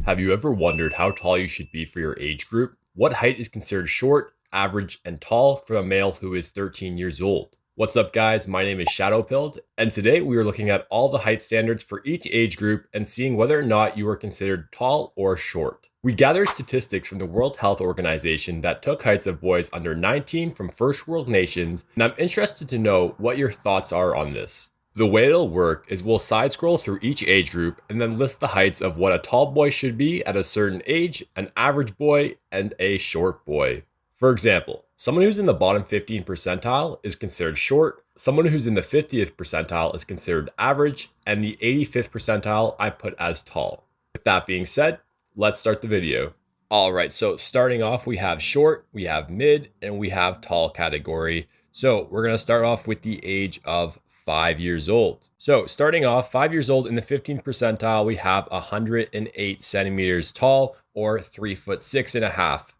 Have you ever wondered how tall you should be for your age group? What height is considered short, average, and tall for a male who is 13 years old? What's up, guys? My name is Shadowpilled, and today we are looking at all the height standards for each age group and seeing whether or not you are considered tall or short. We gathered statistics from the World Health Organization that took heights of boys under 19 from first world nations, and I'm interested to know what your thoughts are on this. The way it'll work is we'll side scroll through each age group and then list the heights of what a tall boy should be at a certain age, an average boy, and a short boy. For example, someone who's in the bottom 15 percentile is considered short, someone who's in the 50th percentile is considered average, and the 85th percentile I put as tall. With that being said, let's start the video. All right, so starting off, we have short, we have mid, and we have tall category. So we're gonna start off with the age of 5 years old. So starting off, 5 years old in the 15th percentile, we have 108 centimeters tall or 3'6.5".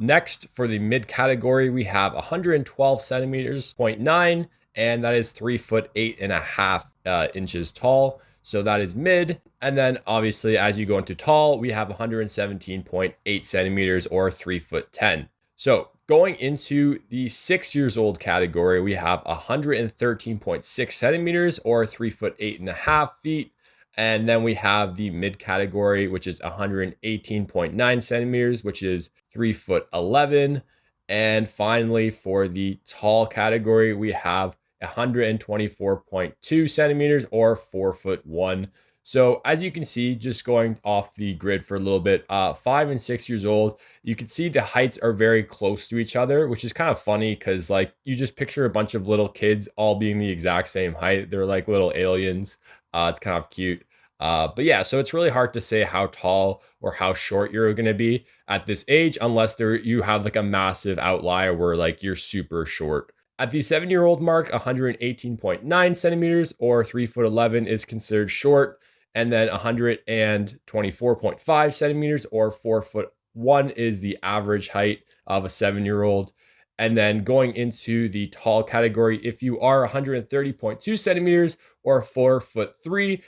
Next, for the mid category, we have 112 centimeters, 0.9, and that is 3'8.5" inches tall. So that is mid. And then obviously, as you go into tall, we have 117.8 centimeters or 3'10". So going into the 6 years old category, we have 113.6 centimeters or 3'8.5". And then we have the mid category, which is 118.9 centimeters, which is 3'11". And finally, for the tall category, we have 124.2 centimeters or 4'1". So as you can see, just going off the grid for a little bit, 5 and 6 years old, you can see the heights are very close to each other, which is kind of funny because like you just picture a bunch of little kids all being the exact same height. They're like little aliens. It's kind of cute. But yeah, so it's really hard to say how tall or how short you're going to be at this age unless you have like a massive outlier where like you're super short. At the 7-year-old mark, 118.9 centimeters or 3'11" is considered short. And then 124.5 centimeters or 4'1" is the average height of a 7-year-old. And then going into the tall category, if you are 130.2 centimeters or 4'3"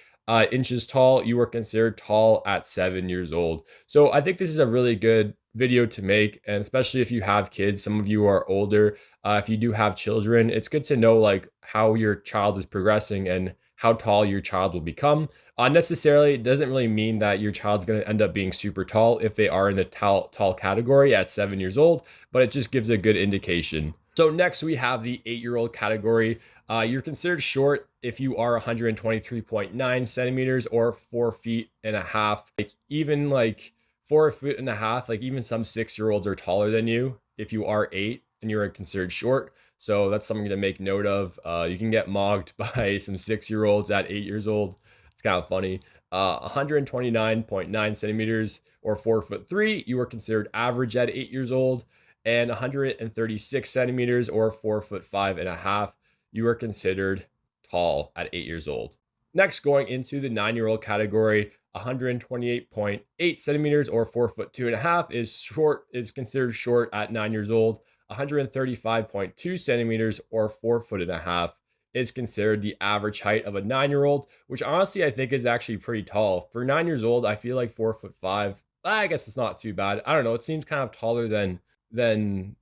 inches tall, you are considered tall at 7 years old. So I think this is a really good video to make, and especially if you have kids, some of you are older. If you do have children, it's good to know like how your child is progressing and how tall your child will become. Necessarily, it doesn't really mean that your child's going to end up being super tall if they are in the tall category at 7 years old, but it just gives a good indication. So next we have the 8-year-old category. You're considered short if you are 123.9 centimeters or 4'1.5". Like even like 4'1.5", like even some 6-year-olds are taller than you if you are 8 and you're considered short. So that's something to make note of. You can get mocked by some 6-year-olds at 8 years old. It's kind of funny. 129.9 centimeters or 4'3", you are considered average at 8 years old. And 136 centimeters or 4'5.5", you are considered tall at 8 years old. Next, going into the 9-year-old category, 128.8 centimeters or 4'2.5" is considered short at 9 years old. 135.2 centimeters or 4'1.5" is considered the average height of a 9-year-old, which honestly I think is actually pretty tall. For 9 years old, I feel like 4'5". I guess it's not too bad. I don't know. It seems kind of taller than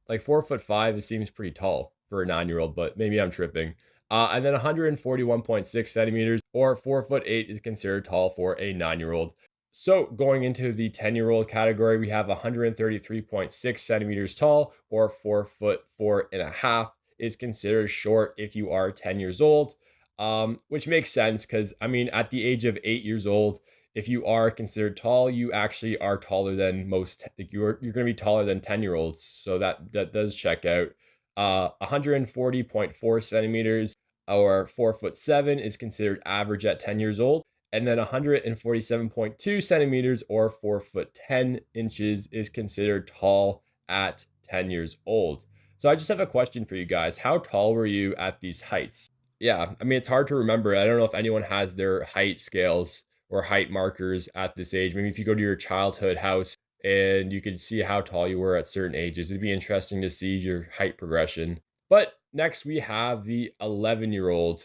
like 4'5". It seems pretty tall for a 9-year-old, but maybe I'm tripping. And then 141.6 centimeters or 4'8" is considered tall for a 9-year-old. So going into the 10-year-old category, we have 133.6 centimeters tall or 4'4.5" is considered short if you are 10 years old, which makes sense because I mean, at the age of 8 years old, if you are considered tall, you actually are taller than most. Like you're going to be taller than 10-year-olds, so that does check out. 140.4 centimeters or 4'7" is considered average at 10 years old. And then 147.2 centimeters or 4'10" is considered tall at 10 years old. So I just have a question for you guys. How tall were you at these heights? Yeah, I mean, it's hard to remember. I don't know if anyone has their height scales or height markers at this age. Maybe if you go to your childhood house and you could see how tall you were at certain ages, it'd be interesting to see your height progression. But next we have the 11-year-old.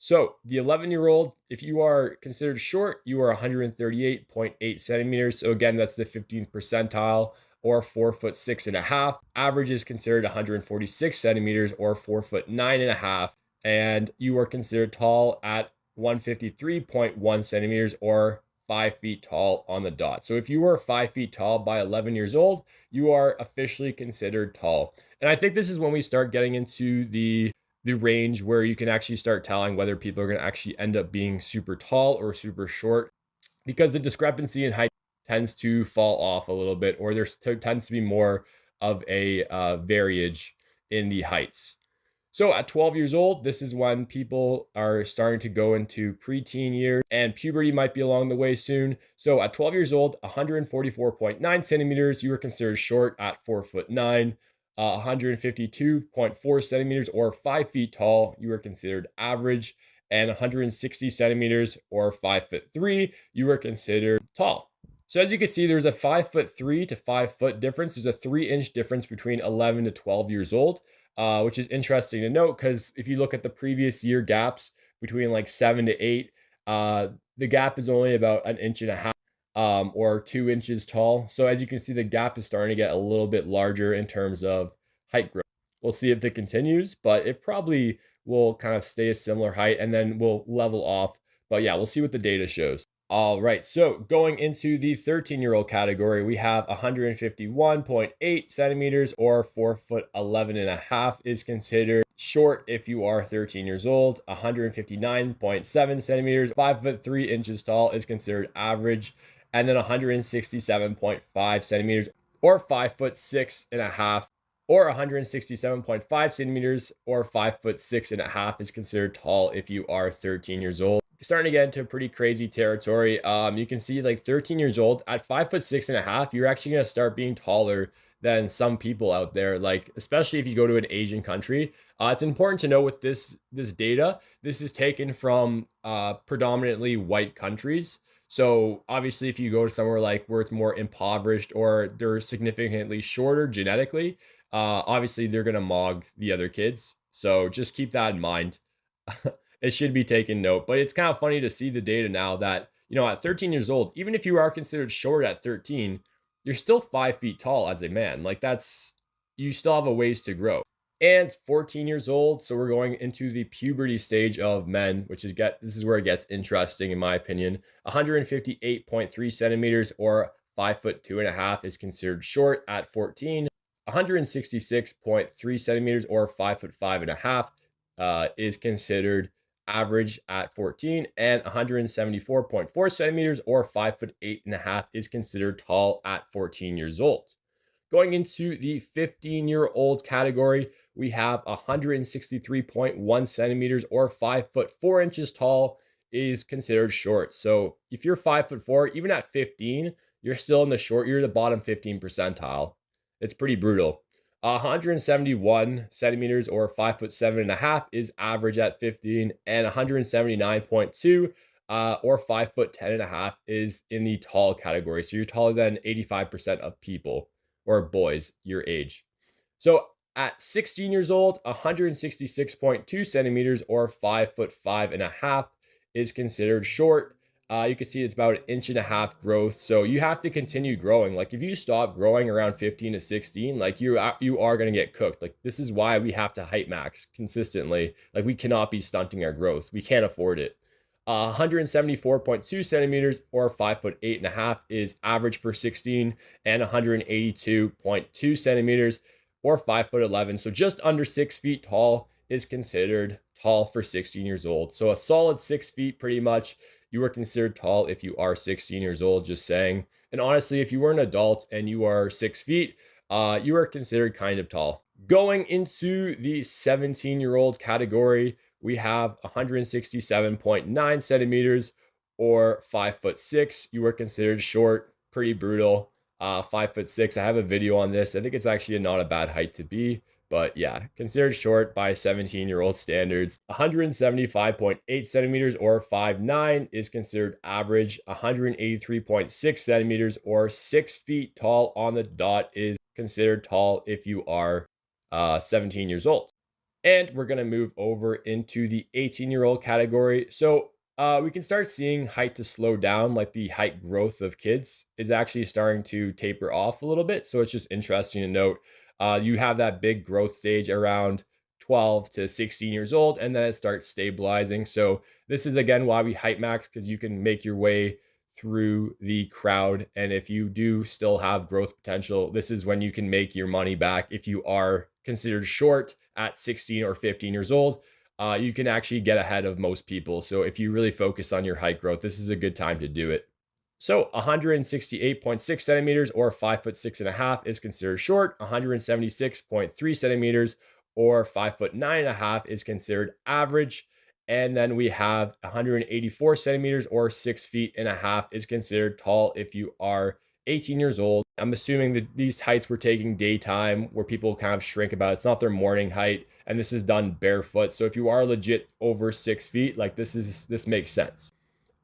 So the 11-year-old, if you are considered short, you are 138.8 centimeters. So again, that's the 15th percentile, or 4 foot 6.5. Average is considered 146 centimeters, or 4 foot 9.5. And you are considered tall at 153.1 centimeters, or 5 feet tall on the dot. So if you are 5 feet tall by 11 years old, you are officially considered tall. And I think this is when we start getting into the range where you can actually start telling whether people are going to actually end up being super tall or super short, because the discrepancy in height tends to fall off a little bit, or there tends to be more of a variage in the heights. So at 12 years old, this is when people are starting to go into preteen years, and puberty might be along the way soon. So at 12 years old, 144.9 centimeters, you are considered short at 4 foot 9. 152.4 centimeters, or 5 feet tall, you are considered average. And 160 centimeters, or 5 foot 3, you are considered tall. So as you can see, there's a 5 foot 3 to 5 foot difference. There's a 3 inch difference between 11 to 12 years old, which is interesting to note, because if you look at the previous year gaps between like 7 to 8, the gap is only about an inch and a half, or 2 inches tall. So as you can see, the gap is starting to get a little bit larger in terms of height growth. We'll see if it continues, but it probably will kind of stay a similar height and then will level off. But yeah, we'll see what the data shows. All right, so going into the 13-year-old category, we have 151.8 centimeters, or 4 foot 11.5 is considered short if you are 13 years old. 159.7 centimeters, 5 foot 3 inches tall is considered average. And then 167.5 centimeters, or 5 foot 6.5, or 167.5 centimeters, or 5 foot 6.5 is considered tall if you are 13 years old. Starting to get into pretty crazy territory. You can see like 13 years old at 5 foot 6.5, you're actually going to start being taller than some people out there, like especially if you go to an Asian country. It's important to know with this data, this is taken from predominantly white countries. So obviously, if you go to somewhere like where it's more impoverished, or they're significantly shorter genetically, obviously they're gonna mog the other kids. So just keep that in mind. It should be taken note. But it's kind of funny to see the data now that, at 13 years old, even if you are considered short at 13, you're still 5 feet tall as a man. Like you still have a ways to grow. And 14 years old, so we're going into the puberty stage of men, this is where it gets interesting in my opinion. 158.3 centimeters, or 5 foot 2.5 is considered short at 14. 166.3 centimeters, or 5 foot 5.5 is considered average at 14. And 174.4 centimeters, or 5 foot 8.5 is considered tall at 14 years old. Going into the 15-year-old category, we have 163.1 centimeters, or 5 foot 4 inches tall is considered short. So if you're 5 foot 4, even at 15, you're still in the short, you're the bottom 15 percentile. It's pretty brutal. 171 centimeters, or 5 foot 7.5 is average at 15. And 179.2, or 5 foot 10.5 is in the tall category. So you're taller than 85% of people, or boys your age. So at 16 years old, 166.2 centimeters, or 5 foot 5.5 is considered short. You can see it's about 1.5 inch growth. So you have to continue growing. Like if you stop growing around 15 to 16, like you are going to get cooked. Like this is why we have to height max consistently. Like we cannot be stunting our growth. We can't afford it. 174.2 centimeters, or 5 foot 8.5 is average for 16. And 182.2 centimeters, or 5 foot 11, so just under 6 feet tall, is considered tall for 16 years old. So a solid 6 feet, pretty much, you are considered tall if you are 16 years old, just saying. And honestly, if you were an adult and you are 6 feet, you are considered kind of tall. Going into the 17-year-old category, we have 167.9 centimeters, or 5 foot 6. You are considered short, pretty brutal. 5 foot 6. I have a video on this. I think it's actually not a bad height to be, but yeah, considered short by 17-year-old standards. 175.8 centimeters, or 5'9 is considered average. 183.6 centimeters, or 6 feet tall on the dot is considered tall if you are 17 years old. And we're going to move over into the 18-year-old category. So we can start seeing height to slow down, like the height growth of kids is actually starting to taper off a little bit. So it's just interesting to note you have that big growth stage around 12 to 16 years old, and then it starts stabilizing. So this is again why we height max, because you can make your way through the crowd. And if you do still have growth potential, this is when you can make your money back. If you are considered short at 16 or 15 years old, you can actually get ahead of most people. So if you really focus on your height growth, this is a good time to do it. So 168.6 centimeters or 5'6.5" is considered short. 176.3 centimeters or 5'9.5" is considered average. And then we have 184 centimeters or 6'1.5" is considered tall if you are 18 years old. I'm assuming that these heights we're taking daytime where people kind of shrink about. It's not their morning height, and this is done barefoot. So if you are legit over 6 feet, like this makes sense.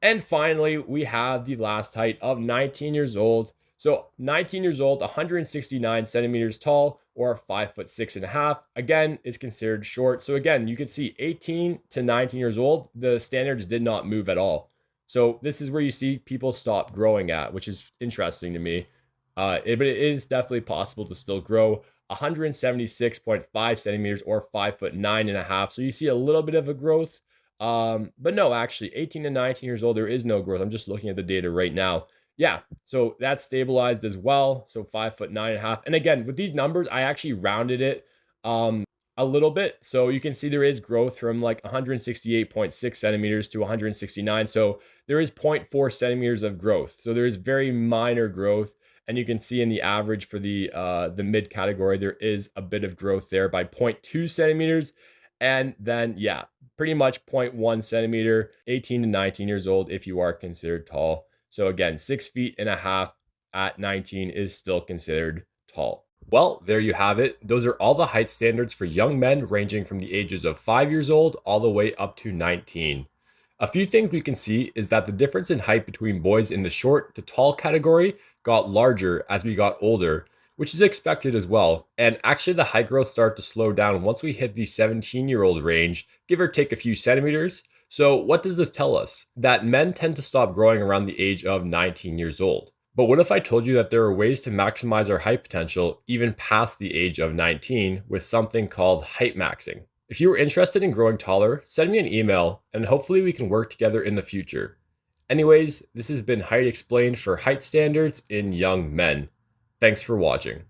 And finally, we have the last height of 19 years old. So 19 years old, 169 centimeters tall, or 5'6.5". Again, is considered short. So again, you can see 18 to 19 years old, the standards did not move at all. So this is where you see people stop growing at, which is interesting to me. But it is definitely possible to still grow. 176.5 centimeters or 5'9.5". So you see a little bit of a growth. But no, actually 18 to 19 years old, there is no growth. I'm just looking at the data right now. Yeah, so that's stabilized as well. So 5'9.5". And again, with these numbers, I actually rounded it a little bit. So you can see there is growth from like 168.6 centimeters to 169. So there is 0.4 centimeters of growth. So there is very minor growth. And you can see in the average for the mid category, there is a bit of growth there by 0.2 centimeters. And then, yeah, pretty much 0.1 centimeter, 18 to 19 years old if you are considered tall. So again, 6'1.5" at 19 is still considered tall. Well, there you have it. Those are all the height standards for young men ranging from the ages of 5 years old all the way up to 19. A few things we can see is that the difference in height between boys in the short to tall category got larger as we got older, which is expected as well. And actually the height growth started to slow down once we hit the 17-year-old range, give or take a few centimeters. So what does this tell us? That men tend to stop growing around the age of 19 years old. But what if I told you that there are ways to maximize our height potential even past the age of 19 with something called height maxing? If you are interested in growing taller, send me an email and hopefully we can work together in the future. Anyways, this has been Height Explained for height standards in young men. Thanks for watching.